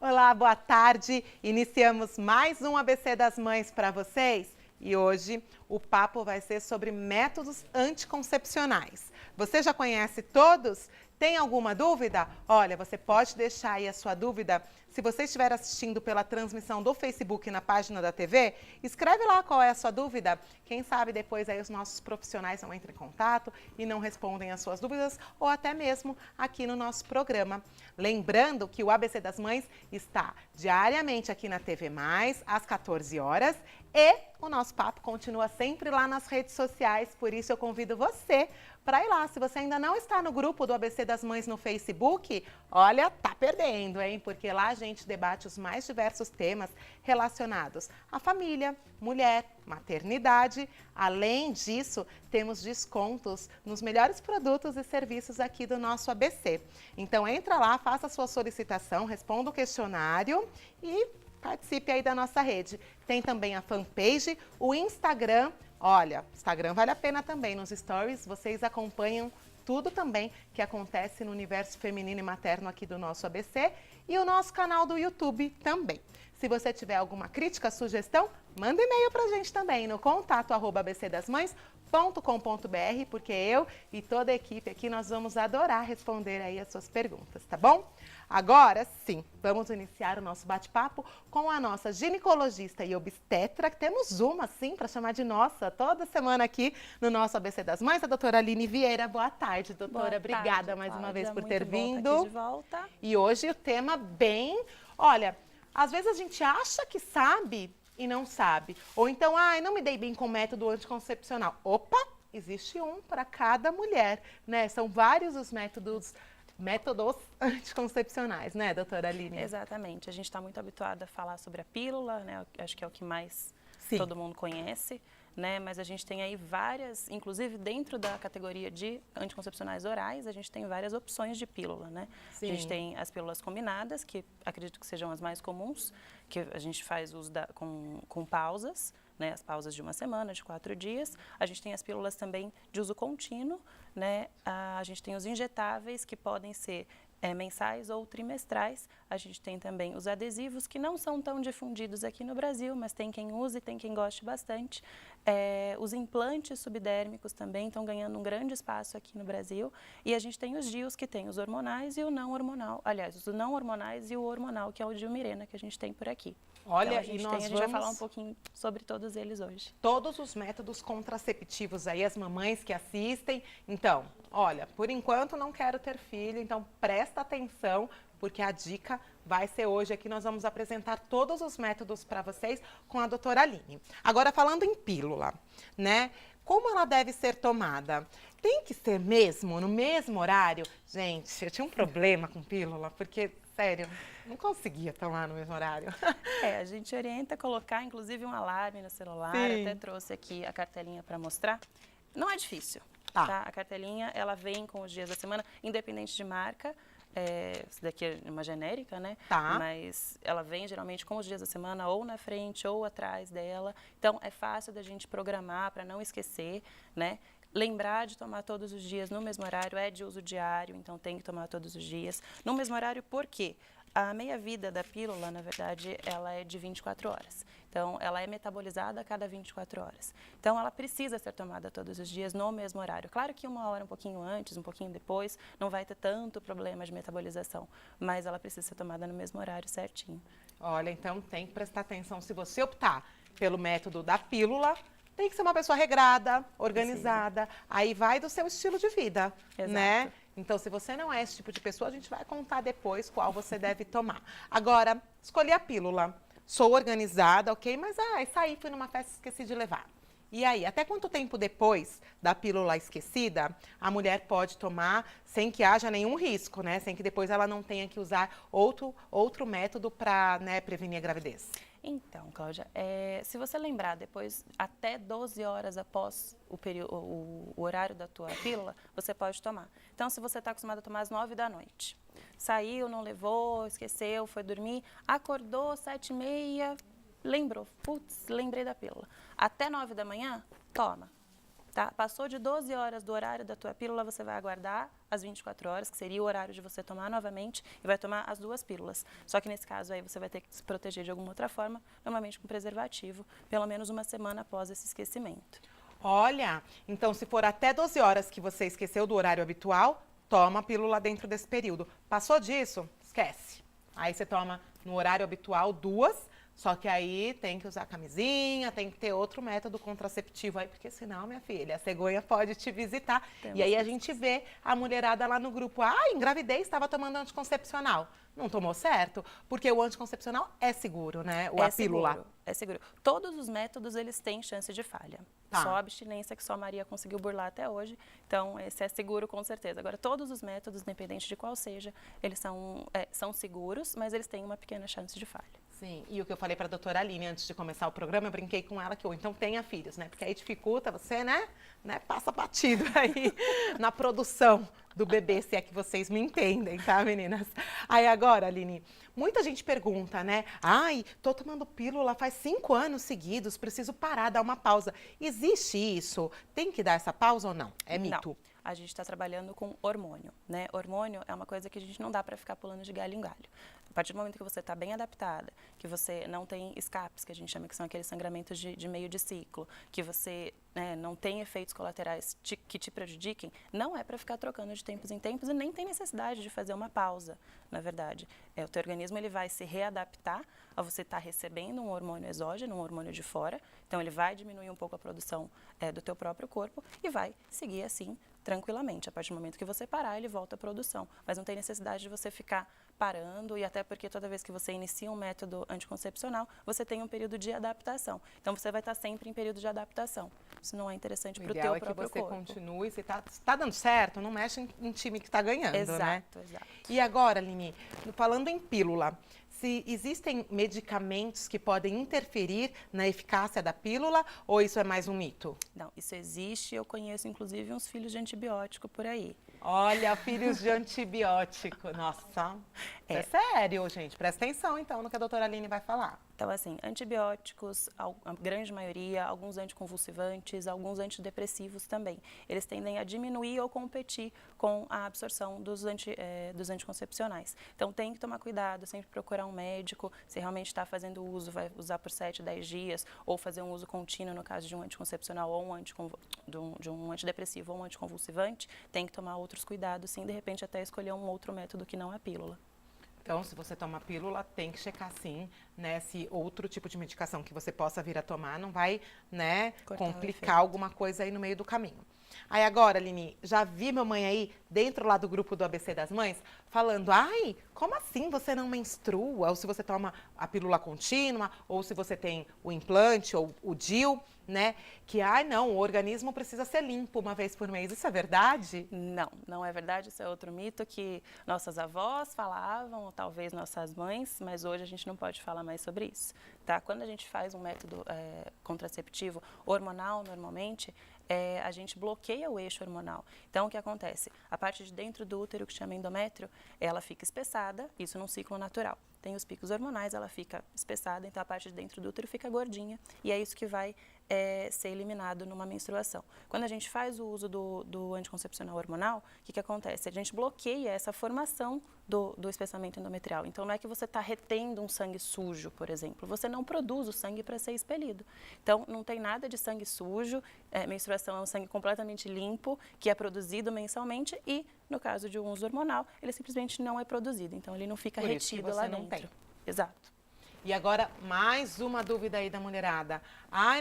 Olá, boa tarde. Iniciamos mais um ABC das Mães para vocês e hoje o papo vai ser sobre métodos anticoncepcionais. Você já conhece todos? Tem alguma dúvida? Olha, você pode deixar aí a sua dúvida. Se você estiver assistindo pela transmissão do Facebook na página da TV, escreve lá qual é a sua dúvida. Quem sabe depois aí os nossos profissionais vão entrar em contato e não respondem as suas dúvidas ou até mesmo aqui no nosso programa. Lembrando que o ABC das Mães está diariamente aqui na TV Mais, às 14 horas e o nosso papo continua sempre lá nas redes sociais, por isso eu convido você para ir lá. Se você ainda não está no grupo do ABC das Mães no Facebook, olha, tá perdendo, hein? Porque lá a gente debate os mais diversos temas relacionados à família, mulher, maternidade. Além disso, temos descontos nos melhores produtos e serviços aqui do nosso ABC. Então entra lá, faça a sua solicitação, responda o questionário e participe aí da nossa rede. Tem também a fanpage, o Instagram. Olha, Instagram vale a pena também. Nos stories vocês acompanham tudo também que acontece no universo feminino e materno aqui do nosso ABC e o nosso canal do YouTube também. Se você tiver alguma crítica, sugestão, manda e-mail pra gente também no contato@abcdasmães.com.br, porque eu e toda a equipe aqui nós vamos adorar responder aí as suas perguntas, tá bom? Agora sim, vamos iniciar o nosso bate-papo com a nossa ginecologista e obstetra, que temos uma, sim, para chamar de nossa, toda semana aqui no nosso ABC das Mães, a doutora Aline Vieira. Boa tarde, doutora. Obrigada mais uma vez por ter vindo. Muito bom estar aqui de volta. E hoje o tema bem... Olha, às vezes a gente acha que sabe e não sabe. Ou então, não me dei bem com o método anticoncepcional. Opa, existe um para cada mulher, né? São vários os métodos anticoncepcionais, né, doutora Aline? Exatamente. A gente está muito habituada a falar sobre a pílula, né? Acho que é o que mais Sim. todo mundo conhece, né? Mas a gente tem aí várias, inclusive dentro da categoria de anticoncepcionais orais, a gente tem várias opções de pílula, né? Sim. A gente tem as pílulas combinadas, que acredito que sejam as mais comuns, que a gente faz uso com pausas, né, as pausas de uma semana, de 4 dias. A gente tem as pílulas também de uso contínuo, né? A gente tem os injetáveis, que podem ser mensais ou trimestrais. A gente tem também os adesivos, que não são tão difundidos aqui no Brasil, mas tem quem use e tem quem goste bastante. Os implantes subdérmicos também estão ganhando um grande espaço aqui no Brasil. E a gente tem os DIUs, que tem os hormonais e o não hormonal. Aliás, os não hormonais e o hormonal, que é o DIU Mirena, que a gente tem por aqui. Olha, então, a gente vai falar um pouquinho sobre todos eles hoje. Todos os métodos contraceptivos aí, as mamães que assistem. Então, olha, por enquanto não quero ter filho, então presta atenção, porque a dica vai ser hoje aqui. Nós vamos apresentar todos os métodos para vocês com a doutora Aline. Agora, falando em pílula, né? Como ela deve ser tomada? Tem que ser mesmo, no mesmo horário? Gente, eu tinha um problema com pílula, porque... Sério, não conseguia tomar no mesmo horário. A gente orienta a colocar, inclusive, um alarme no celular. Sim. Até trouxe aqui a cartelinha para mostrar. Não é difícil, Tá. tá? A cartelinha, ela vem com os dias da semana, independente de marca. Essa daqui é uma genérica, né? Tá. Mas ela vem geralmente com os dias da semana ou na frente ou atrás dela. Então, é fácil da gente programar para não esquecer, né? Lembrar de tomar todos os dias no mesmo horário, é de uso diário, então tem que tomar todos os dias. No mesmo horário, por quê? A meia-vida da pílula, na verdade, ela é de 24 horas. Então, ela é metabolizada a cada 24 horas. Então, ela precisa ser tomada todos os dias no mesmo horário. Claro que uma hora um pouquinho antes, um pouquinho depois, não vai ter tanto problema de metabolização, mas ela precisa ser tomada no mesmo horário certinho. Olha, então tem que prestar atenção. Se você optar pelo método da pílula, tem que ser uma pessoa regrada, organizada. Precisa. Aí vai do seu estilo de vida, Exato. né? Então, se você não é esse tipo de pessoa, a gente vai contar depois qual você deve tomar. Agora, escolhi a pílula. Sou organizada, ok? Mas, saí, fui numa festa e esqueci de levar. E aí, até quanto tempo depois da pílula esquecida, a mulher pode tomar sem que haja nenhum risco, né? Sem que depois ela não tenha que usar outro método para, né, prevenir a gravidez? Então, Cláudia, se você lembrar, depois, até 12 horas após o horário da tua pílula, você pode tomar. Então, se você está acostumado a tomar às 9 da noite, saiu, não levou, esqueceu, foi dormir, acordou 7h30, lembrou, putz, lembrei da pílula. Até 9 da manhã, toma. Tá? Passou de 12 horas do horário da tua pílula, você vai aguardar as 24 horas, que seria o horário de você tomar novamente, e vai tomar as 2 pílulas. Só que nesse caso aí você vai ter que se proteger de alguma outra forma, normalmente com preservativo, pelo menos uma semana após esse esquecimento. Olha, então se for até 12 horas que você esqueceu do horário habitual, toma a pílula dentro desse período. Passou disso, esquece. Aí você toma no horário habitual 2, só que aí tem que usar camisinha, tem que ter outro método contraceptivo aí, porque senão, minha filha, a cegonha pode te visitar. E aí a gente vê a mulherada lá no grupo, engravidei, estava tomando anticoncepcional. Não tomou certo, porque o anticoncepcional é seguro, né? A pílula. Seguro, é seguro. Todos os métodos, eles têm chance de falha. Tá. Só a abstinência que só a Maria conseguiu burlar até hoje. Então, esse é seguro com certeza. Agora, todos os métodos, independente de qual seja, eles são seguros, mas eles têm uma pequena chance de falha. Sim, e o que eu falei para a doutora Aline antes de começar o programa, eu brinquei com ela que, ou então tenha filhos, né? Porque aí dificulta você, né? Passa batido aí na produção do bebê, se é que vocês me entendem, tá, meninas? Aí agora, Aline, muita gente pergunta, né? Tô tomando pílula faz 5 anos seguidos, preciso parar, dar uma pausa. Existe isso? Tem que dar essa pausa ou não? É mito? Não. A gente está trabalhando com hormônio, né? Hormônio é uma coisa que a gente não dá para ficar pulando de galho em galho. A partir do momento que você está bem adaptada, que você não tem escapes, que a gente chama que são aqueles sangramentos de meio de ciclo, que você não tem efeitos colaterais que te prejudiquem, não é para ficar trocando de tempos em tempos e nem tem necessidade de fazer uma pausa, na verdade. O teu organismo ele vai se readaptar a você estar recebendo um hormônio exógeno, um hormônio de fora, então ele vai diminuir um pouco a produção do teu próprio corpo e vai seguir assim tranquilamente. A partir do momento que você parar, ele volta à produção. Mas não tem necessidade de você ficar parando, e até porque toda vez que você inicia um método anticoncepcional, você tem um período de adaptação. Então, você vai estar sempre em período de adaptação. Isso não é interessante para o teu próprio corpo. O ideal é que você continue, se está dando certo, não mexe em time que está ganhando, né? Exato. E agora, Aline, falando em pílula, se existem medicamentos que podem interferir na eficácia da pílula ou isso é mais um mito? Não, isso existe. Eu conheço, inclusive, uns filhos de antibiótico por aí. Olha, filhos de antibiótico. Nossa, é sério, gente. Presta atenção, então, no que a doutora Aline vai falar. Então, assim, antibióticos, a grande maioria, alguns anticonvulsivantes, alguns antidepressivos também. Eles tendem a diminuir ou competir com a absorção dos anticoncepcionais. Então, tem que tomar cuidado, sempre procurar um médico. Se realmente está fazendo uso, vai usar por 7, 10 dias, ou fazer um uso contínuo no caso de um anticoncepcional ou de um antidepressivo ou um anticonvulsivante, tem que tomar outros cuidados, sim, de repente até escolher um outro método que não é a pílula. Então, se você toma pílula, tem que checar sim, né, se outro tipo de medicação que você possa vir a tomar não vai, né, complicar alguma coisa aí no meio do caminho. Aí agora, Aline, já vi mamãe aí dentro lá do grupo do ABC das Mães falando, como assim você não menstrua? Ou se você toma a pílula contínua, ou se você tem o implante ou o DIU, né? Que, não, o organismo precisa ser limpo uma vez por mês. Isso é verdade? Não, não é verdade. Isso é outro mito que nossas avós falavam, ou talvez nossas mães, mas hoje a gente não pode falar mais sobre isso, tá? Quando a gente faz um método contraceptivo hormonal, normalmente, a gente bloqueia o eixo hormonal. Então, o que acontece? A parte de dentro do útero, que chama endométrio, ela fica espessada, isso num ciclo natural. Tem os picos hormonais, ela fica espessada, então a parte de dentro do útero fica gordinha, e é isso que vai ser eliminado numa menstruação. Quando a gente faz o uso do anticoncepcional hormonal, o que acontece? A gente bloqueia essa formação do espessamento endometrial. Então, não é que você está retendo um sangue sujo, por exemplo. Você não produz o sangue para ser expelido. Então, não tem nada de sangue sujo. Menstruação é um sangue completamente limpo, que é produzido mensalmente e, no caso de um uso hormonal, ele simplesmente não é produzido. Então, ele não fica retido lá dentro. Não tem. Exato. E agora, mais uma dúvida aí da mulherada.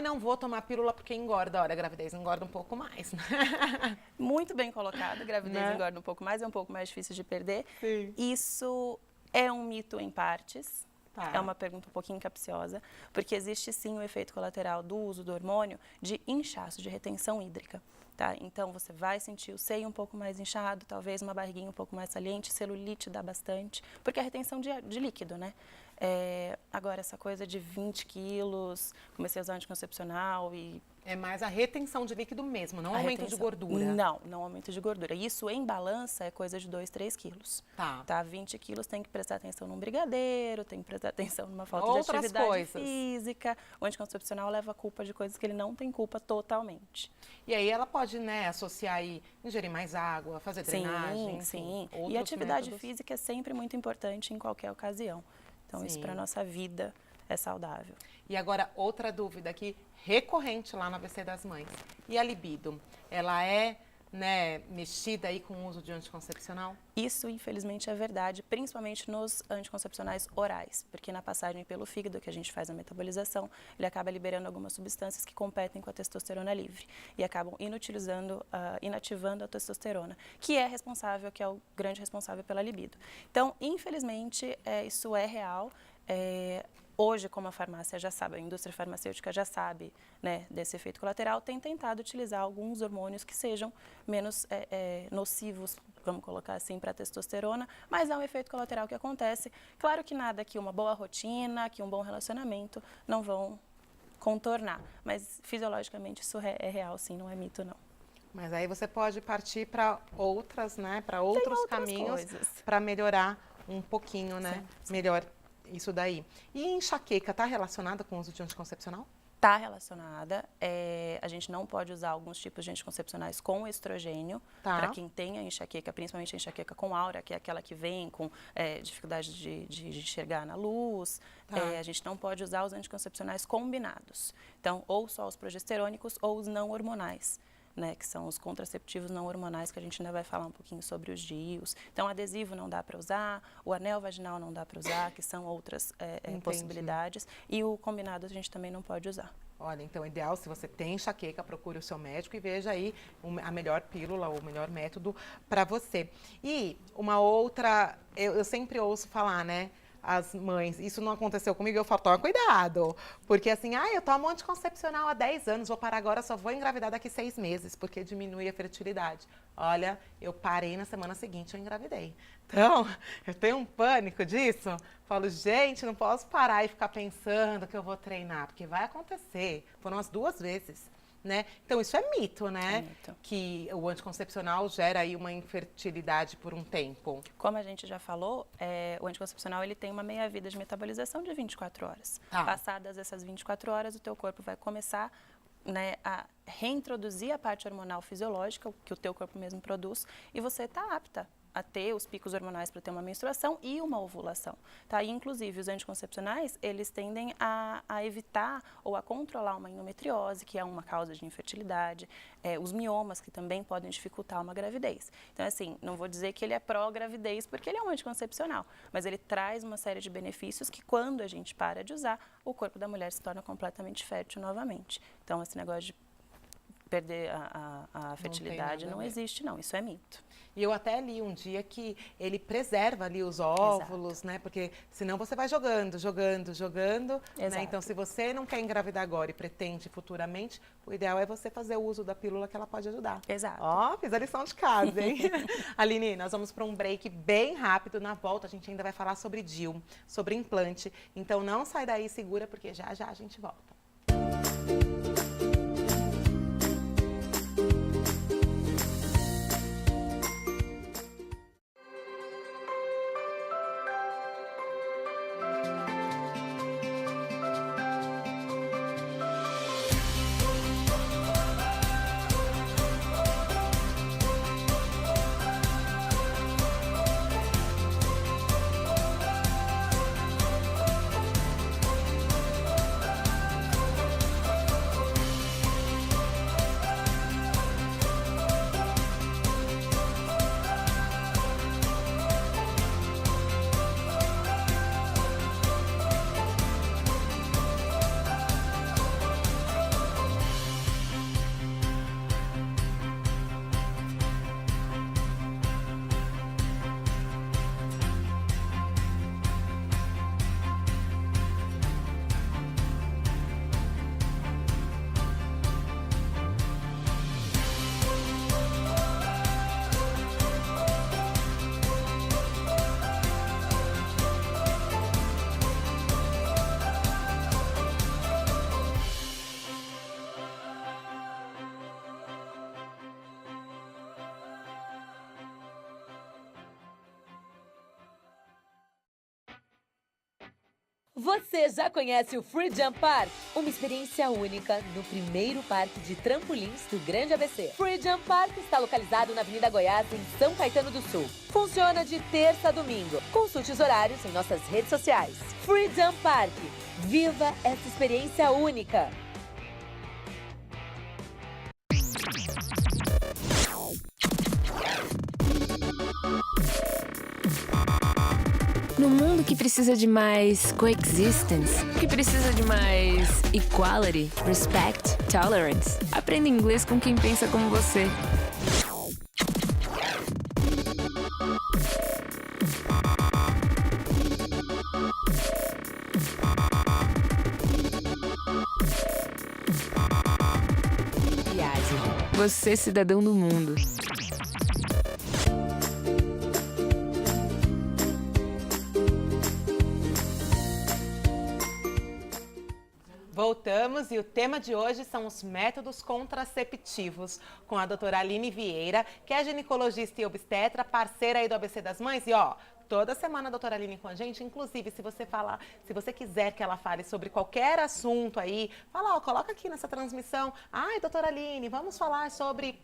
Não vou tomar pílula porque engorda. Olha, a gravidez engorda um pouco mais, né? Muito bem colocado. A gravidez engorda um pouco mais, é um pouco mais difícil de perder. Sim. Isso é um mito em partes. Tá. É uma pergunta um pouquinho capciosa, porque existe sim o efeito colateral do uso do hormônio de inchaço, de retenção hídrica. Tá? Então, você vai sentir o seio um pouco mais inchado, talvez uma barriguinha um pouco mais saliente, celulite dá bastante, porque é a retenção de líquido, né? Agora, essa coisa de 20 quilos, comecei a usar anticoncepcional e É mais a retenção de líquido mesmo, não aumento de gordura. Não aumento de gordura. Isso em balança é coisa de 2, 3 quilos. Tá? 20 quilos tem que prestar atenção num brigadeiro, tem que prestar atenção numa falta de atividade física. O anticoncepcional leva a culpa de coisas que ele não tem culpa totalmente. E aí ela pode, né, associar aí, ingerir mais água, fazer drenagem. Sim. E atividade física é sempre muito importante em qualquer ocasião. Então, isso para a nossa vida é saudável. E agora, outra dúvida aqui, recorrente lá no ABC das Mães. E a libido? Ela é, né, mexida aí com o uso de anticoncepcional? Isso, infelizmente, é verdade, principalmente nos anticoncepcionais orais, porque na passagem pelo fígado, que a gente faz a metabolização, ele acaba liberando algumas substâncias que competem com a testosterona livre e acabam inativando a testosterona, que é responsável, que é o grande responsável pela libido. Então, infelizmente, isso é real. Hoje, como a farmácia já sabe, a indústria farmacêutica já sabe, né, desse efeito colateral, tem tentado utilizar alguns hormônios que sejam menos nocivos, vamos colocar assim, para a testosterona, mas é um efeito colateral que acontece. Claro que nada que uma boa rotina, que um bom relacionamento não vão contornar, mas fisiologicamente isso é real, sim, não é mito, não. Mas aí você pode partir para outras, né, para outros caminhos para melhorar um pouquinho, né, melhor isso daí. E enxaqueca está relacionada com o uso de anticoncepcional? Está relacionada. A gente não pode usar alguns tipos de anticoncepcionais com estrogênio, para quem tem a enxaqueca, principalmente a enxaqueca com aura, que é aquela que vem com dificuldade de enxergar na luz. A gente não pode usar os anticoncepcionais combinados. Então, ou só os progesterônicos ou os não hormonais. Né, que são os contraceptivos não hormonais, que a gente ainda vai falar um pouquinho sobre os DIUs. Então, adesivo não dá para usar, o anel vaginal não dá para usar, que são outras possibilidades, e o combinado a gente também não pode usar. Olha, então, ideal, se você tem enxaqueca, procure o seu médico e veja aí a melhor pílula, o melhor método para você. E uma outra, eu sempre ouço falar, né? As mães, isso não aconteceu comigo, eu falo, toma cuidado, porque assim, eu tomo anticoncepcional há 10 anos, vou parar agora, só vou engravidar daqui 6 meses, porque diminui a fertilidade. Olha, eu parei na semana seguinte, eu engravidei. Então, eu tenho um pânico disso, falo, gente, não posso parar e ficar pensando que eu vou treinar, porque vai acontecer, foram as 2 vezes. Né? Então, isso é mito, né? É mito. Que o anticoncepcional gera aí uma infertilidade por um tempo. Como a gente já falou, o anticoncepcional ele tem uma meia-vida de metabolização de 24 horas. Passadas essas 24 horas, o teu corpo vai começar, né, a reintroduzir a parte hormonal fisiológica, que o teu corpo mesmo produz, e você está apta a ter os picos hormonais para ter uma menstruação e uma ovulação, tá? E, inclusive, os anticoncepcionais, eles tendem a evitar ou a controlar uma endometriose, que é uma causa de infertilidade, os miomas, que também podem dificultar uma gravidez. Então, assim, não vou dizer que ele é pró-gravidez, porque ele é um anticoncepcional, mas ele traz uma série de benefícios que, quando a gente para de usar, o corpo da mulher se torna completamente fértil novamente. Então, esse negócio de perder a fertilidade não existe, não. Isso é mito. E eu até li um dia que ele preserva ali os óvulos, exato, né? Porque senão você vai jogando. Né? Então, se você não quer engravidar agora e pretende futuramente, o ideal é você fazer o uso da pílula, que ela pode ajudar. Exato. Ó, fiz a lição de casa, hein? Aline, nós vamos para um break bem rápido. Na volta, a gente ainda vai falar sobre DIU, sobre implante. Então, não sai daí, segura, porque já já a gente volta. Você já conhece o Free Jump Park? Uma experiência única no primeiro parque de trampolins do Grande ABC. Free Jump Park está localizado na Avenida Goiás, em São Caetano do Sul. Funciona de terça a domingo. Consulte os horários em nossas redes sociais. Free Jump Park. Viva essa experiência única! No mundo que precisa de mais coexistence, que precisa de mais equality, respect, tolerance, aprenda inglês com quem pensa como você. IASE. Você, cidadão do mundo. Voltamos e o tema de hoje são os métodos contraceptivos com a doutora Aline Vieira, que é ginecologista e obstetra, parceira aí do ABC das Mães. E ó, toda semana a doutora Aline com a gente, inclusive se você quiser que ela fale sobre qualquer assunto aí, fala, ó, coloca aqui nessa transmissão. Ai, doutora Aline, vamos falar sobre...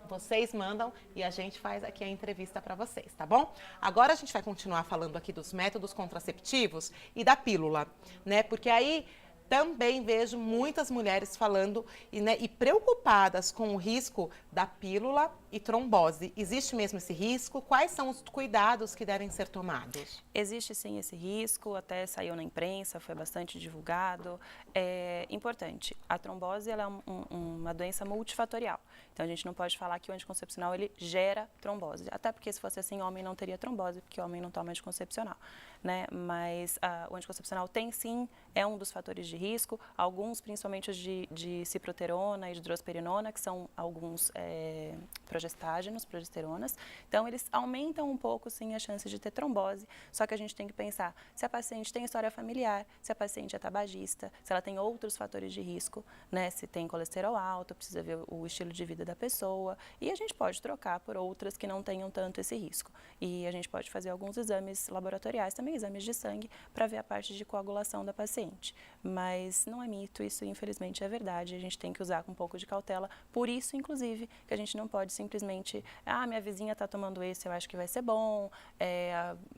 Vocês mandam e a gente faz aqui a entrevista para vocês, tá bom? Agora a gente vai continuar falando aqui dos métodos contraceptivos e da pílula, né? Porque aí também vejo muitas mulheres falando e preocupadas com o risco da pílula e trombose. Existe mesmo esse risco? Quais são os cuidados que devem ser tomados? Existe sim esse risco, até saiu na imprensa, foi bastante divulgado. É importante, a trombose ela é uma doença multifatorial. Então a gente não pode falar que o anticoncepcional ele gera trombose. Até porque se fosse assim, homem não teria trombose, porque homem não toma anticoncepcional, né? Mas o anticoncepcional tem sim, é um dos fatores de risco. Alguns, principalmente os de ciproterona e de drosperinona, que são alguns progestágenos, progesteronas. Então eles aumentam um pouco sim a chance de ter trombose. Só que a gente tem que pensar se a paciente tem história familiar, se a paciente é tabagista, se ela tem outros fatores de risco, né? Se tem colesterol alto, precisa ver o estilo de vida da pessoa. E a gente pode trocar por outras que não tenham tanto esse risco. E a gente pode fazer alguns exames laboratoriais, também exames de sangue, para ver a parte de coagulação da paciente. Mas não é mito, isso infelizmente é verdade. A gente tem que usar com um pouco de cautela. Por isso, inclusive, que a gente não pode simplesmente, minha vizinha está tomando esse, eu acho que vai ser bom.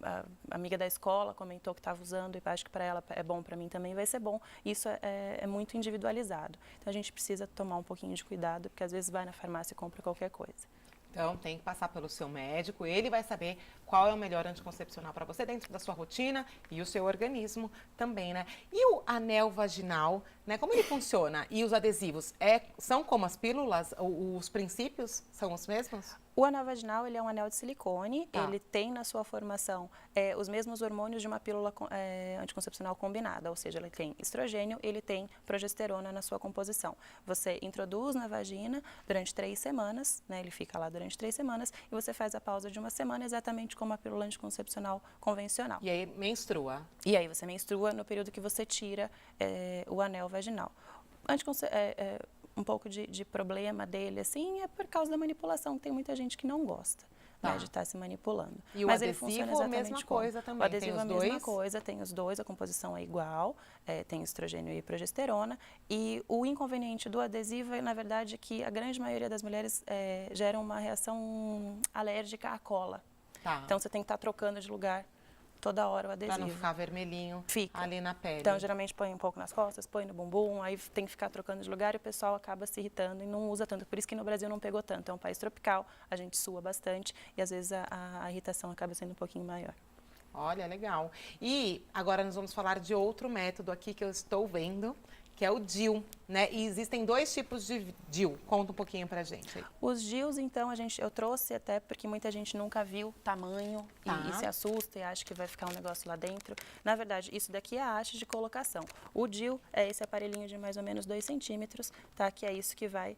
A amiga da escola comentou que estava usando e acho que para ela é bom, para mim também vai ser bom. Isso é muito individualizado. Então a gente precisa tomar um pouquinho de cuidado, porque às vezes vai na farmácia e compra qualquer coisa. Então, tem que passar pelo seu médico, ele vai saber qual é o melhor anticoncepcional para você dentro da sua rotina e o seu organismo também, né? E o anel vaginal, né? Como ele funciona? E os adesivos, são como as pílulas? Os princípios são os mesmos? O anel vaginal ele é um anel de silicone, Tá. Ele tem na sua formação os mesmos hormônios de uma pílula anticoncepcional combinada, ou seja, ele tem estrogênio, ele tem progesterona na sua composição. Você introduz na vagina durante 3 semanas, né, ele fica lá durante 3 semanas, e você faz a pausa de 1 semana exatamente como a pílula anticoncepcional convencional. E aí menstrua. E aí você menstrua no período que você tira o anel vaginal. Um pouco de problema dele, assim, é por causa da manipulação. Tem muita gente que não gosta, né, de estar se manipulando. E o Mas ele adesivo funciona a exatamente mesma como? coisa também, O adesivo tem é a os mesma dois? coisa, tem os dois, a composição é igual, tem estrogênio e progesterona. E o inconveniente do adesivo, na verdade, é que a grande maioria das mulheres geram uma reação alérgica à cola. Tá. Então, você tem que estar trocando de lugar toda hora o adesivo. Para não ficar vermelhinho ali na pele. Então, geralmente põe um pouco nas costas, põe no bumbum, aí tem que ficar trocando de lugar e o pessoal acaba se irritando e não usa tanto. Por isso que no Brasil não pegou tanto. É um país tropical, a gente sua bastante e às vezes a irritação acaba sendo um pouquinho maior. Olha, legal. E agora nós vamos falar de outro método aqui que eu estou vendo, que é o DIU, né? E existem 2 tipos de DIU. Conta um pouquinho pra gente aí. Os DIUs, então, eu trouxe até porque muita gente nunca viu tamanho e se assusta e acha que vai ficar um negócio lá dentro. Na verdade, isso daqui é a haste de colocação. O DIU é esse aparelhinho de mais ou menos 2 centímetros, tá? Que é isso que vai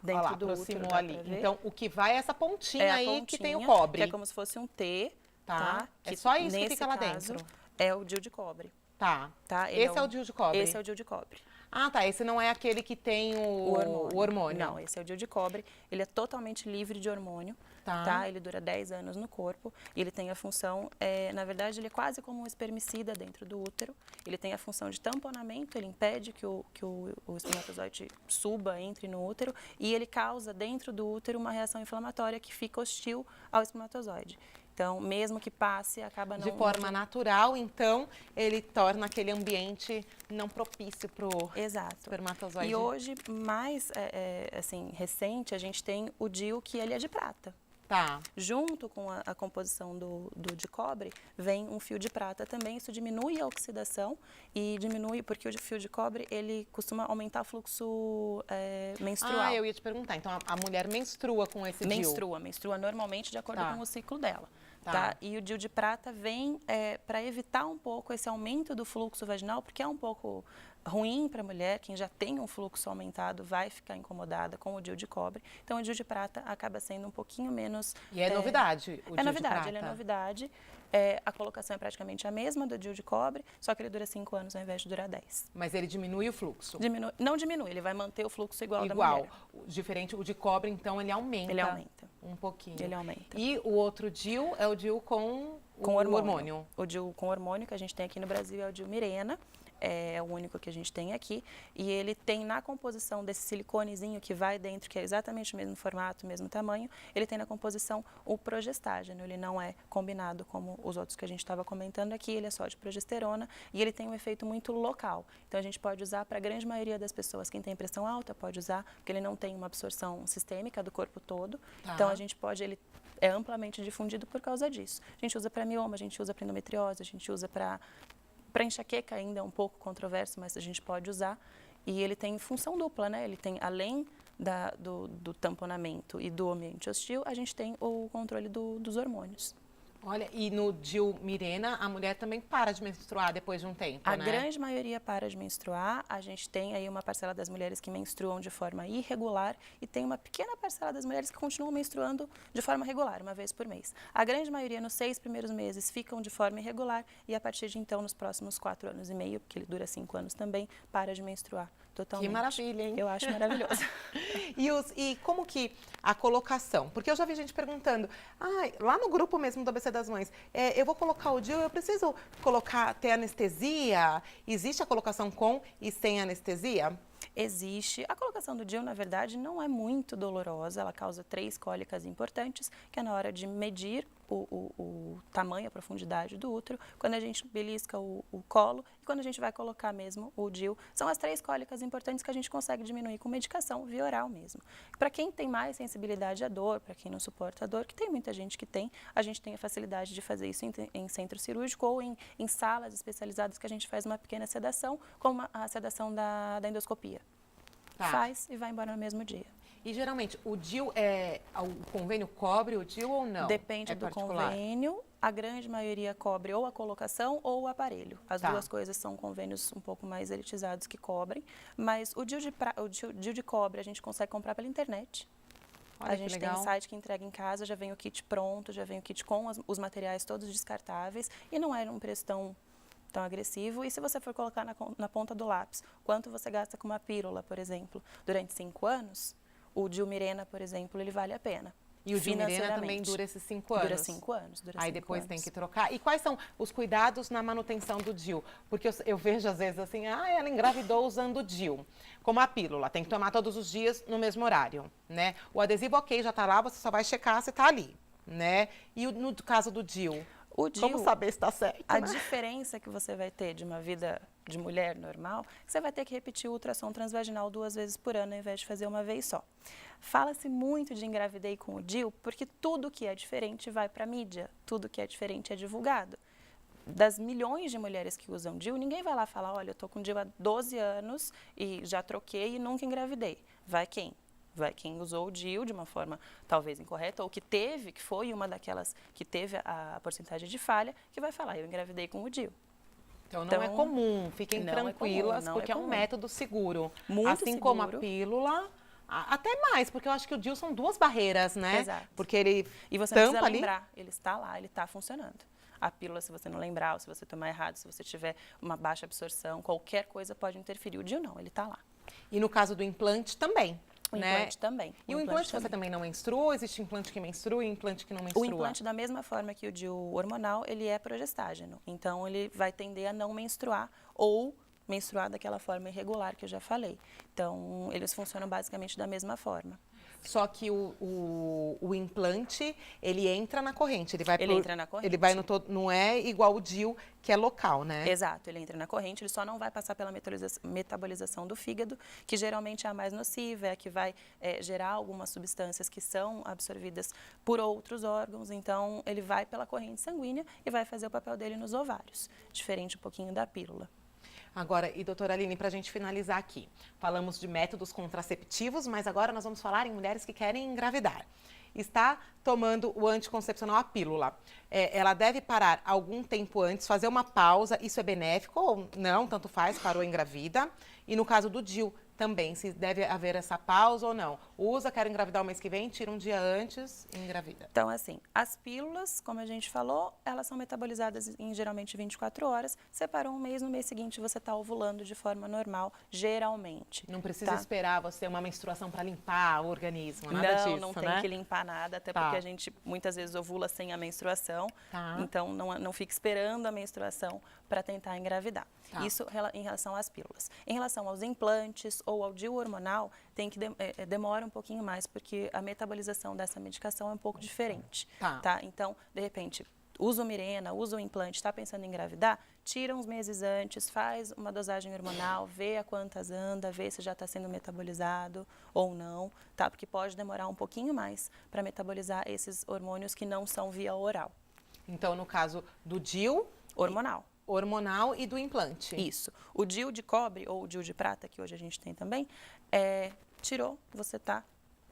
dentro do útero. Aproximou ali. Então, o que vai é essa pontinha a aí pontinha, que tem o cobre. que é como se fosse um T, tá? É só isso que nesse fica lá caso, dentro. É o DIU de cobre. Tá. Tá? Esse é o DIU de cobre? Esse é o DIU de cobre. Ah, tá. Esse não é aquele que tem o hormônio. Não, esse é o DIU de cobre. Ele é totalmente livre de hormônio. Tá. Ele dura 10 anos no corpo. E ele tem a função, na verdade, ele é quase como um espermicida dentro do útero. Ele tem a função de tamponamento, ele impede que o espermatozoide suba, entre no útero. E ele causa dentro do útero uma reação inflamatória que fica hostil ao espermatozoide. Então, mesmo que passe, acaba não... De forma natural, então, ele torna aquele ambiente não propício para o espermatozoide. E hoje, mais assim, recente, a gente tem o DIU, que ele é de prata. Tá. Junto com a composição do de cobre, vem um fio de prata também. Isso diminui a oxidação e diminui, porque o fio de cobre, ele costuma aumentar o fluxo menstrual. Ah, eu ia te perguntar. Então, a mulher menstrua com esse DIU? Menstrua normalmente de acordo com o ciclo dela. Tá? E o DIU de prata vem para evitar um pouco esse aumento do fluxo vaginal, porque é um pouco ruim para a mulher. Quem já tem um fluxo aumentado vai ficar incomodada com o DIU de cobre. Então, o DIU de prata acaba sendo um pouquinho menos... E é novidade o DIU de prata? Ele é novidade. A colocação é praticamente a mesma do DIU de cobre, só que ele dura 5 anos ao invés de durar 10. Mas ele diminui o fluxo? Não diminui, ele vai manter o fluxo igual da mulher. Diferente, o de cobre, então, ele aumenta? Ele aumenta. Um pouquinho. Ele aumenta. E o outro DIU é o DIU com hormônio? O DIU com hormônio que a gente tem aqui no Brasil é o DIU Mirena. É o único que a gente tem aqui, e ele tem na composição desse siliconezinho que vai dentro, que é exatamente o mesmo formato, o mesmo tamanho, ele tem na composição o progestágeno. Ele não é combinado como os outros que a gente estava comentando aqui, ele é só de progesterona e ele tem um efeito muito local. Então a gente pode usar para a grande maioria das pessoas. Quem tem pressão alta pode usar, porque ele não tem uma absorção sistêmica do corpo todo. Então a gente pode, ele é amplamente difundido por causa disso. A gente usa para mioma, a gente usa para endometriose, a gente usa para enxaqueca, ainda é um pouco controverso, mas a gente pode usar. E ele tem função dupla, né? Ele tem, além do tamponamento e do ambiente hostil, a gente tem o controle dos hormônios. Olha, e no DIU Mirena, a mulher também para de menstruar depois de um tempo, A grande maioria para de menstruar. A gente tem aí uma parcela das mulheres que menstruam de forma irregular e tem uma pequena parcela das mulheres que continuam menstruando de forma regular, uma vez por mês. A grande maioria, nos 6 primeiros meses, ficam de forma irregular e a partir de então, nos próximos 4 anos e meio, porque ele dura 5 anos também, para de menstruar totalmente. Que maravilha, hein? Eu acho maravilhoso. E como que a colocação? Porque eu já vi gente perguntando, lá no grupo mesmo do ABC das Mães, eu vou colocar o DIU, eu preciso ter anestesia? Existe a colocação com e sem anestesia? Existe. A colocação do DIU, na verdade, não é muito dolorosa. Ela causa 3 cólicas importantes, que é na hora de medir o tamanho, a profundidade do útero, quando a gente belisca o colo e quando a gente vai colocar mesmo o DIU. São as 3 cólicas importantes que a gente consegue diminuir com medicação via oral mesmo. Para quem tem mais sensibilidade à dor, para quem não suporta a dor, que tem muita gente que tem, a gente tem a facilidade de fazer isso em centro cirúrgico ou em salas especializadas que a gente faz uma pequena sedação, como a sedação da endoscopia. Faz e vai embora no mesmo dia. E geralmente, o DIU, o convênio cobre o DIU ou não? Depende do convênio. A grande maioria cobre ou a colocação ou o aparelho. As duas coisas são convênios um pouco mais elitizados que cobrem. Mas o DIU de cobre a gente consegue comprar pela internet. Olha, a gente tem um site que entrega em casa, já vem o kit pronto, já vem o kit com os materiais todos descartáveis. E não é um preço tão agressivo. E se você for colocar na ponta do lápis, quanto você gasta com uma pílula, por exemplo, durante 5 anos, o DIU Mirena, por exemplo, ele vale a pena. E o DIU Mirena também dura esses 5 anos? Dura 5 anos. Aí depois tem que trocar. E quais são os cuidados na manutenção do DIU? Porque eu vejo às vezes assim, ela engravidou usando o DIU. Como a pílula, tem que tomar todos os dias no mesmo horário, né? O adesivo, ok, já tá lá, você só vai checar se tá ali, né? E no caso do DIU? Como saber se está certo? A diferença que você vai ter de uma vida de mulher normal, você vai ter que repetir o ultrassom transvaginal 2 vezes por ano, ao invés de fazer uma vez só. Fala-se muito de engravidei com o DIU, porque tudo que é diferente vai para a mídia, tudo que é diferente é divulgado. Das milhões de mulheres que usam DIU, ninguém vai lá falar, olha, eu estou com DIU há 12 anos e já troquei e nunca engravidei. Vai quem? Vai quem usou o DIU de uma forma talvez incorreta ou que foi uma daquelas que teve a porcentagem de falha, que vai falar, eu engravidei com o DIU. Então não é comum, fiquem tranquilas, porque é um método seguro. Muito assim seguro. Como a pílula, até mais, porque eu acho que o DIU são 2 barreiras, né? Exato. Porque ele e você tampa precisa ali. lembrar, ele está lá, ele está funcionando. A pílula, se você não lembrar, ou se você tomar errado, se você tiver uma baixa absorção, qualquer coisa pode interferir. O DIU não, ele está lá. E no caso do implante também, O né? implante também. E o implante você também não menstrua? Existe implante que menstrua e implante que não menstrua? O implante, da mesma forma que o DIU hormonal, ele é progestágeno. Então, ele vai tender a não menstruar ou menstruar daquela forma irregular que eu já falei. Então, eles funcionam basicamente da mesma forma. Só que o implante, ele entra na corrente. Ele entra na corrente. Ele vai no todo, não é igual o DIU, que é local, né? Exato, ele entra na corrente, ele só não vai passar pela metabolização do fígado, que geralmente é a mais nociva, é a que vai gerar algumas substâncias que são absorvidas por outros órgãos. Então, ele vai pela corrente sanguínea e vai fazer o papel dele nos ovários, diferente um pouquinho da pílula. Agora, e doutora Aline, para a gente finalizar aqui, falamos de métodos contraceptivos, mas agora nós vamos falar em mulheres que querem engravidar. Está tomando o anticoncepcional, a pílula. Ela deve parar algum tempo antes, fazer uma pausa, isso é benéfico ou não, tanto faz, parou, engravida. E no caso do DIU também, se deve haver essa pausa ou não. Usa, quero engravidar o mês que vem, tira um dia antes e engravida. Então, assim, as pílulas, como a gente falou, elas são metabolizadas em geralmente 24 horas. Separou um mês, no mês seguinte você está ovulando de forma normal, geralmente. Não precisa tá? esperar você ter uma menstruação para limpar o organismo, nada disso, não né? tem que limpar nada, até Tá. porque a gente muitas vezes ovula sem a menstruação. Tá. Então, não fica esperando a menstruação para tentar engravidar. Tá. Isso em relação às pílulas. Em relação aos implantes ou ao DIU hormonal, demora um pouquinho mais, porque a metabolização dessa medicação é um pouco diferente. Tá. Então, de repente, usa o Mirena, usa o implante, está pensando em engravidar, tira uns meses antes, faz uma dosagem hormonal, vê a quantas anda, vê se já está sendo metabolizado ou não, tá? Porque pode demorar um pouquinho mais para metabolizar esses hormônios que não são via oral. Então, no caso do DIU hormonal e do implante. Isso. O DIU de cobre ou o DIU de prata, que hoje a gente tem também, tirou, você está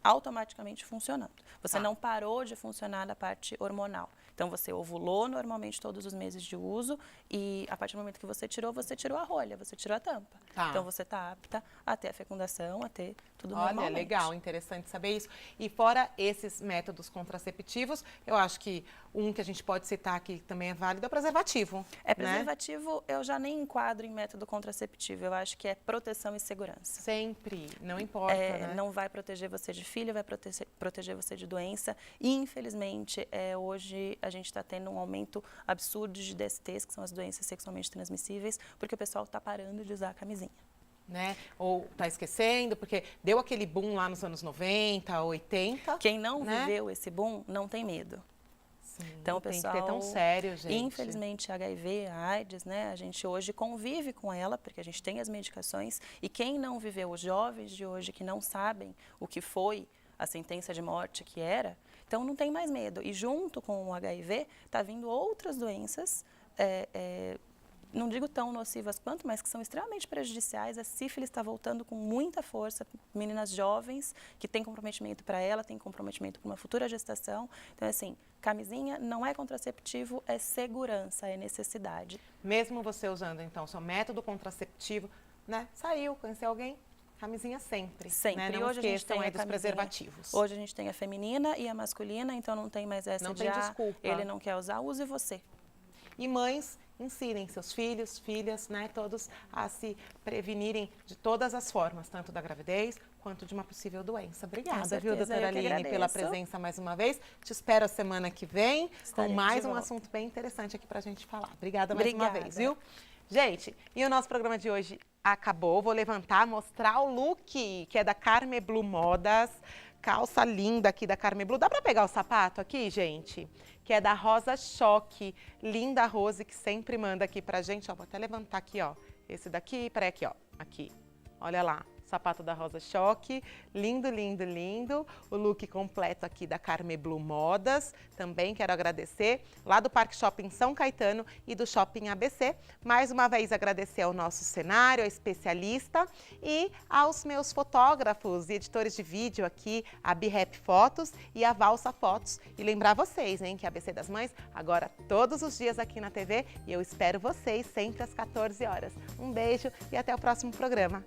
automaticamente funcionando. Você não parou de funcionar da parte hormonal. Então, você ovulou normalmente todos os meses de uso e a partir do momento que você tirou a rolha, você tirou a tampa. Tá. Então, você está apta a ter a fecundação, a ter tudo normalmente. Olha, legal, interessante saber isso. E fora esses métodos contraceptivos, eu acho que um que a gente pode citar aqui que também é válido é o preservativo. Preservativo, eu já nem enquadro em método contraceptivo. Eu acho que é proteção e segurança. Sempre, não importa, né? Não vai proteger você de filho, vai proteger você de doença. E, infelizmente, hoje a gente está tendo um aumento absurdo de DSTs, que são as doenças sexualmente transmissíveis, porque o pessoal está parando de usar a camisinha. Né? Ou está esquecendo, porque deu aquele boom lá nos anos 90, 80. Quem não viveu esse boom não tem medo. Sim, então, o pessoal, tem que ter tão sério, gente. Infelizmente, a HIV, a AIDS, né? A gente hoje convive com ela, porque a gente tem as medicações. E quem não viveu, os jovens de hoje que não sabem o que foi a sentença de morte que era, então não tem mais medo. E junto com o HIV, está vindo outras doenças, não digo tão nocivas quanto, mas que são extremamente prejudiciais. A sífilis está voltando com muita força, meninas jovens que têm comprometimento para ela, têm comprometimento para uma futura gestação. Então, assim, camisinha não é contraceptivo, é segurança, é necessidade. Mesmo você usando, então, seu método contraceptivo, né? Saiu, conheceu alguém? Camisinha sempre. Sempre. Né? E não hoje a gente tem aí a dos preservativos. Hoje a gente tem a feminina e a masculina, então não tem mais essa não de tem desculpa. Ele não quer usar, use você. E mães, ensinem seus filhos, filhas, né, todos a se prevenirem de todas as formas, tanto da gravidez quanto de uma possível doença. Obrigada, viu, doutora Aline, pela presença mais uma vez. Te espero a semana que vem com mais um assunto bem interessante aqui pra gente falar. Obrigada mais uma vez, viu? Gente, e o nosso programa de hoje acabou. Vou levantar, mostrar o look, que é da Carme Blue Modas. Calça linda aqui da Carme Blue. Dá pra pegar o sapato aqui, gente? Que é da Rosa Choque. Linda Rose, que sempre manda aqui pra gente. Ó, vou até levantar aqui, ó. Esse daqui, peraí, aqui, ó. Aqui. Olha lá. Sapato da Rosa Choque, lindo, lindo, lindo. O look completo aqui da Carme Blue Modas. Também quero agradecer lá do Parque Shopping São Caetano e do Shopping ABC. Mais uma vez agradecer ao nosso cenário, a especialista e aos meus fotógrafos e editores de vídeo aqui, a BeHap Fotos e a Valsa Fotos. E lembrar vocês, hein, que a ABC das Mães agora todos os dias aqui na TV e eu espero vocês sempre às 14 horas. Um beijo e até o próximo programa.